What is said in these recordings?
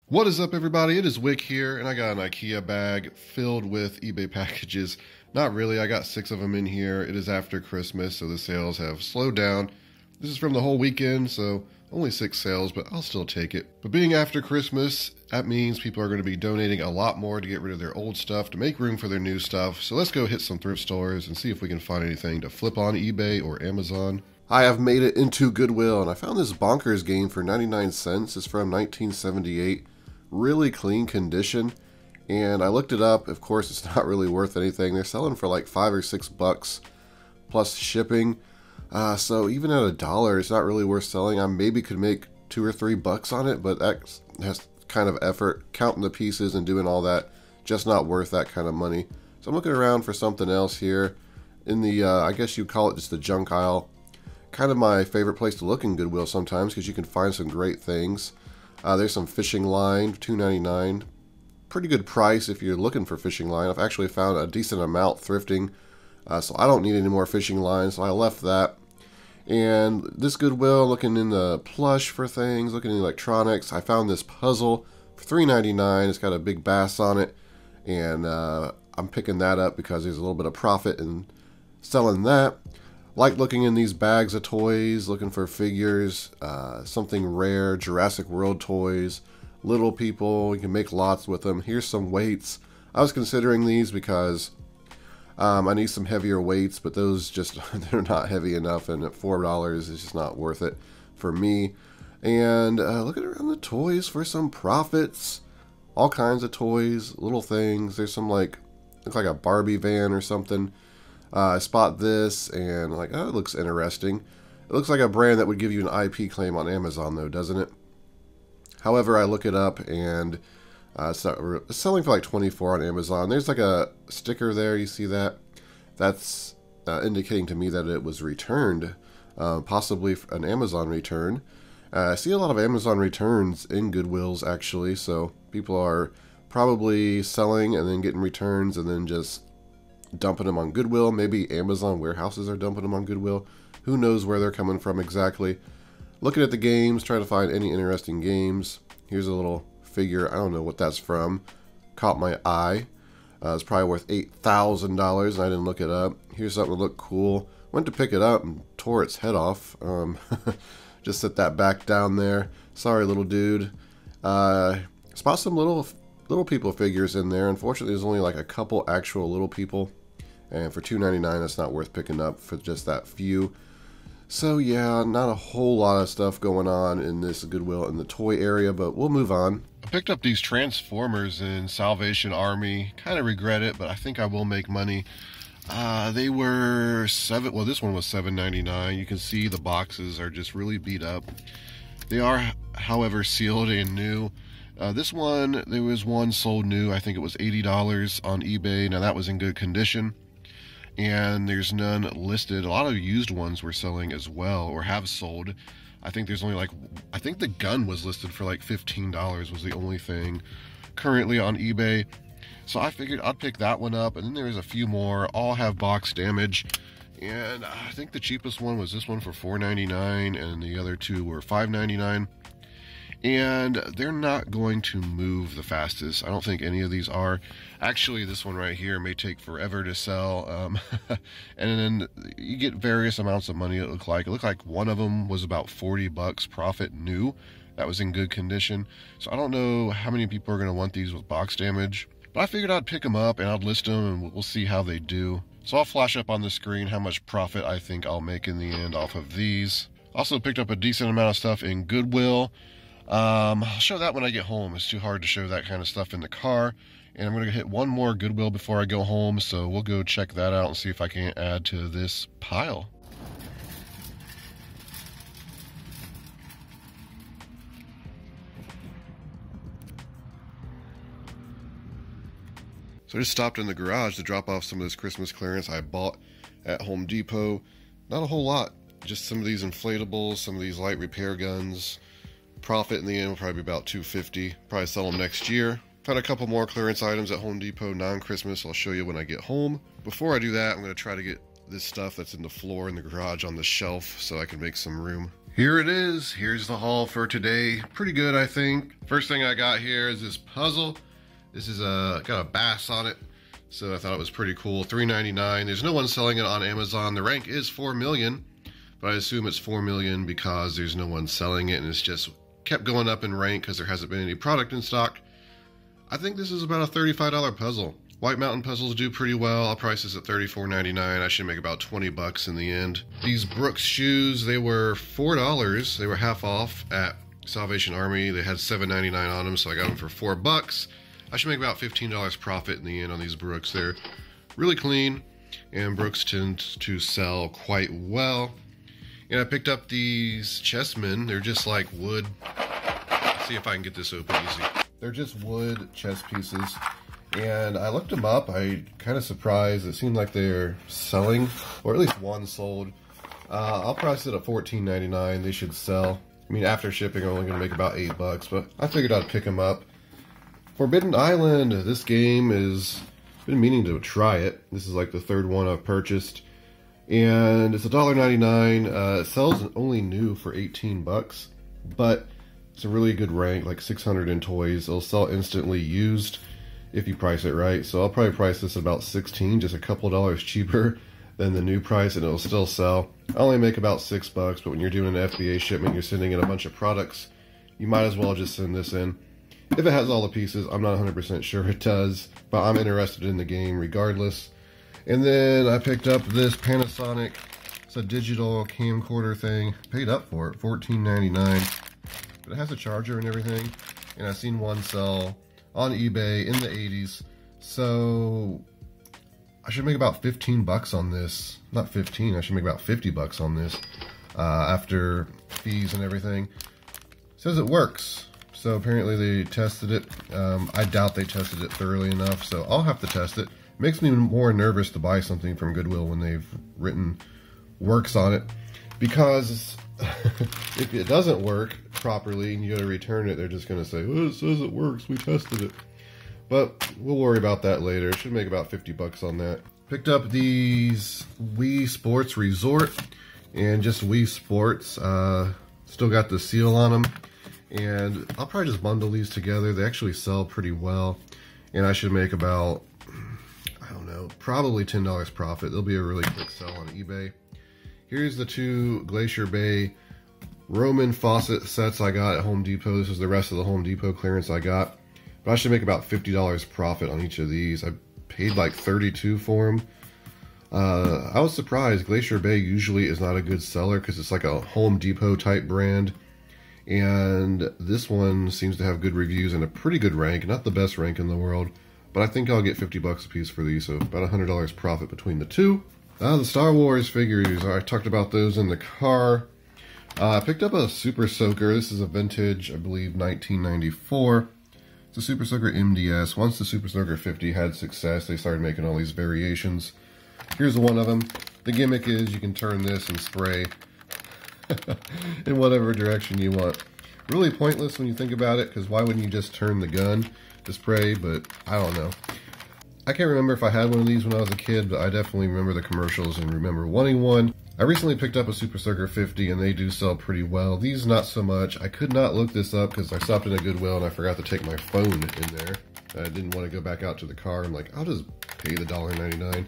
What is up, everybody? It is Wick here, and I got an IKEA bag filled with eBay packages. Not really, I got 6 of them in here. It is after Christmas, so the sales have slowed down. This is from the whole weekend, so only 6 sales, but I'll still take it. But being after Christmas, that means people are going to be donating a lot more to get rid of their old stuff, to make room for their new stuff. So let's go hit some thrift stores and see if we can find anything to flip on eBay or Amazon. I have made it into Goodwill, and I found this bonkers game for 99 cents. It's from 1978. Really clean condition, and I looked it up. Of course, it's not really worth anything. They're selling for like $5 or $6 plus shipping, so even at $1, it's not really worth selling. I maybe could make $2 or $3 on it, but that has kind of effort counting the pieces and doing all that, just not worth that kind of money. So I'm looking around for something else here in the I guess you'd call it just the junk aisle. Kind of my favorite place to look in Goodwill sometimes, because you can find some great things. There's some fishing line, $2.99. Pretty good price if you're looking for fishing line. I've actually found a decent amount thrifting, so I don't need any more fishing lines, so I left that. And this Goodwill, looking in the plush for things, looking in electronics, I found this puzzle for $3.99. It's got a big bass on it, and I'm picking that up because there's a little bit of profit in selling that. Like looking in these bags of toys, looking for figures, something rare, Jurassic World toys, little people, you can make lots with them. Here's some weights. I was considering these because I need some heavier weights, but those just, they're not heavy enough, and at $4 it's just not worth it for me. And looking around the toys for some profits, all kinds of toys, little things. There's some looks like a Barbie van or something. I spot this and like, oh, it looks interesting. It looks like a brand that would give you an IP claim on Amazon though, doesn't it? However, I look it up and it's selling for like $24 on Amazon. There's like a sticker there, you see that? That's indicating to me that it was returned, possibly an Amazon return. I see a lot of Amazon returns in Goodwills actually, so people are probably selling and then getting returns and then just dumping them on Goodwill. Maybe Amazon warehouses are dumping them on Goodwill. Who knows where they're coming from exactly. Looking at the games, trying to find any interesting games. Here's a little figure. I don't know what that's from. Caught my eye. It's probably worth $8,000 and I didn't look it up. Here's something that looked cool. Went to pick it up and tore its head off. Just set that back down there. Sorry, little dude. Spot some little people figures in there. Unfortunately, there's only like a couple actual little people, and for $2.99 that's not worth picking up for just that few. So yeah, not a whole lot of stuff going on in this Goodwill in the toy area, but we'll move on. I picked up these Transformers in Salvation Army. Kind of regret it, but I think I will make money. They were well, this one was $7.99. You can see the boxes are just really beat up. They are, however, sealed and new. This one, there was one sold new. I think it was $80 on eBay. Now that was in good condition. And there's none listed. A lot of used ones were selling as well, or have sold. I think there's only I think the gun was listed for like $15 was the only thing currently on eBay. So I figured I'd pick that one up. And then there's a few more. All have box damage. And I think the cheapest one was this one for $4.99, and the other two were $5.99. And they're not going to move the fastest. I don't think any of these are. Actually, this one right here may take forever to sell. And then you get various amounts of money, it looked like. It looked like one of them was about $40 profit new. That was in good condition. So I don't know how many people are going to want these with box damage. But I figured I'd pick them up and I'd list them and we'll see how they do. So I'll flash up on the screen how much profit I think I'll make in the end off of these. Also picked up a decent amount of stuff in Goodwill. I'll show that when I get home. It's too hard to show that kind of stuff in the car. And I'm going to hit one more Goodwill before I go home, so we'll go check that out and see if I can add to this pile. So I just stopped in the garage to drop off some of this Christmas clearance I bought at Home Depot. Not a whole lot. Just some of these inflatables, some of these light repair guns. Profit in the end will probably be about $250. Probably sell them next year. Found a couple more clearance items at Home Depot, non-Christmas. I'll show you when I get home. Before I do that, I'm going to try to get this stuff that's in the floor in the garage on the shelf so I can make some room. Here it is. Here's the haul for today. Pretty good, I think. First thing I got here is this puzzle. This is got a bass on it, so I thought it was pretty cool. $3.99. There's no one selling it on Amazon. The rank is 4 million, but I assume it's 4 million because there's no one selling it, and it's just kept going up in rank because there hasn't been any product in stock. I think this is about a $35 puzzle. White Mountain puzzles do pretty well. I'll price this at $34.99. I should make about 20 bucks in the end. These Brooks shoes, they were $4. They were half off at Salvation Army. They had $7.99 on them, so I got them for 4 bucks. I should make about $15 profit in the end on these Brooks. They're really clean, and Brooks tend to sell quite well. And I picked up these chessmen. They're just like wood. Let's see if I can get this open easy. They're just wood chess pieces. And I looked them up. I kind of surprised. It seemed like they're selling, or at least one sold. I'll price it at $14.99. They should sell. I mean, after shipping, I'm only going to make about 8 bucks, but I figured I'd pick them up. Forbidden Island. This game is been meaning to try it. This is like the third one I've purchased, and it's $1.99. It sells only new for 18 bucks, but it's a really good rank, like 600 in toys. It'll sell instantly used if you price it right. So I'll probably price this about 16, just a couple dollars cheaper than the new price, and it'll still sell. I only make about 6 bucks, but when you're doing an FBA shipment, you're sending in a bunch of products, you might as well just send this in. If it has all the pieces, I'm not 100% sure it does, but I'm interested in the game regardless. And then I picked up this Panasonic. It's a digital camcorder thing. Paid up for it, $14.99. But it has a charger and everything, and I've seen one sell on eBay in the 80s, so I should make about 15 bucks on this. Not 15, I should make about 50 bucks on this after fees and everything. It says it works, so apparently they tested it. I doubt they tested it thoroughly enough, so I'll have to test it. It makes me more nervous to buy something from Goodwill when they've written works on it, because if it doesn't work properly and you go to return it, they're just going to say, oh, it says it works, we tested it. But we'll worry about that later. Should make about 50 bucks on that. Picked up these Wii Sports Resort and just Wii Sports. Still got the seal on them, and I'll probably just bundle these together. They actually sell pretty well, and I should make about, I don't know, probably $10 profit. They'll be a really quick sell on eBay. Here's the 2 Glacier Bay Roman faucet sets I got at Home Depot. This is the rest of the Home Depot clearance I got. But I should make about $50 profit on each of these. I paid like $32 for them. I was surprised. Glacier Bay usually is not a good seller because it's like a Home Depot type brand. And this one seems to have good reviews and a pretty good rank. Not the best rank in the world, but I think I'll get 50 bucks a piece for these. So about $100 profit between the two. The Star Wars figures. I talked about those in the car. I picked up a Super Soaker. This is a vintage, I believe, 1994. It's a Super Soaker MDS. Once the Super Soaker 50 had success, they started making all these variations. Here's one of them. The gimmick is you can turn this and spray in whatever direction you want. Really pointless when you think about it, because why wouldn't you just turn the gun to spray? But I don't know. I can't remember if I had one of these when I was a kid, but I definitely remember the commercials and remember wanting one. I recently picked up a Super Soaker 50, and they do sell pretty well. These, not so much. I could not look this up because I stopped in a Goodwill and I forgot to take my phone in there. I didn't want to go back out to the car. I'm like, I'll just pay the $1.99.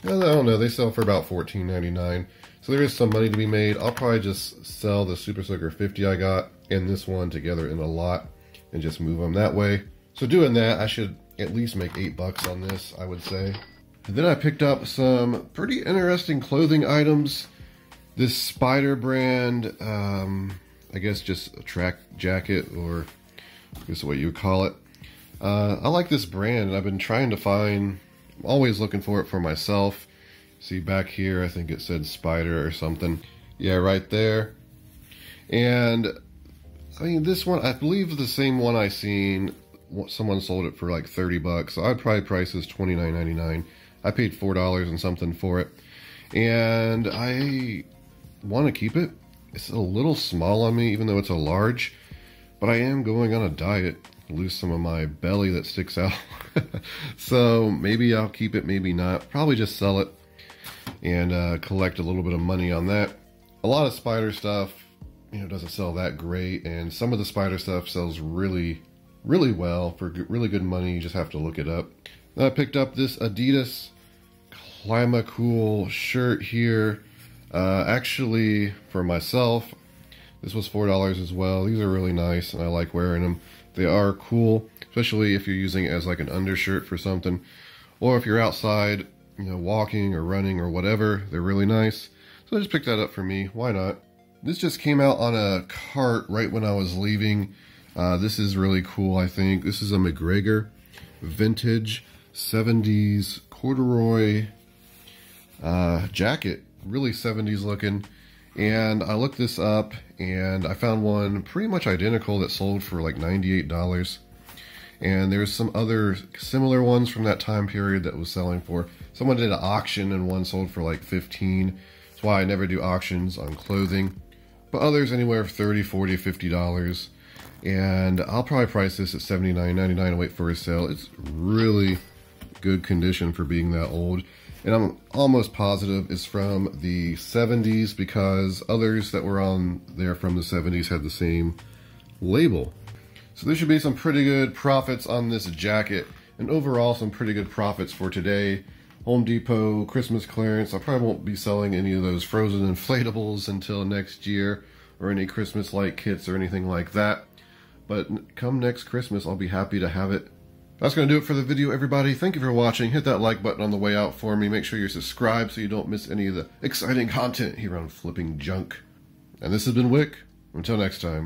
I don't know. They sell for about $14.99. So there is some money to be made. I'll probably just sell the Super Soaker 50 I got and this one together in a lot and just move them that way. So doing that, I should at least make 8 bucks on this, I would say. And then I picked up some pretty interesting clothing items. This Spider brand, I guess just a track jacket, or I guess what you would call it. I like this brand, and I've been trying to find, I'm always looking for it for myself. See back here, I think it said Spider or something. Yeah, right there. And I mean, this one, I believe the same one I seen, someone sold it for like 30 bucks. So I'd probably price this $29.99. I paid $4 and something for it. And I want to keep it. It's a little small on me, even though it's a large. But I am going on a diet. Lose some of my belly that sticks out. So maybe I'll keep it, maybe not. Probably just sell it and collect a little bit of money on that. A lot of Spider stuff doesn't sell that great, and some of the spider stuff sells really well for really good money. You just have to look it up. Then I picked up this Adidas Climacool shirt here. Actually, for myself, this was $4 as well. These are really nice, and I like wearing them. They are cool, especially if you're using it as like an undershirt for something, or if you're outside, walking or running or whatever. They're really nice. So I just picked that up for me. Why not? This just came out on a cart right when I was leaving. This is really cool, I think. This is a McGregor vintage 70s corduroy jacket. Really 70s looking. And I looked this up and I found one pretty much identical that sold for like $98. And there's some other similar ones from that time period that was selling for. Someone did an auction and one sold for like $15. That's why I never do auctions on clothing. But others anywhere from $30, $40, $50. And I'll probably price this at $79.99 and wait for a sale. It's really good condition for being that old. And I'm almost positive it's from the 70s because others that were on there from the 70s had the same label. So there should be some pretty good profits on this jacket, and overall some pretty good profits for today. Home Depot Christmas clearance. I probably won't be selling any of those frozen inflatables until next year, or any Christmas light kits or anything like that. But come next Christmas, I'll be happy to have it. That's going to do it for the video, everybody. Thank you for watching. Hit that like button on the way out for me. Make sure you're subscribed so you don't miss any of the exciting content here on Flipping Junk. And this has been Wick. Until next time.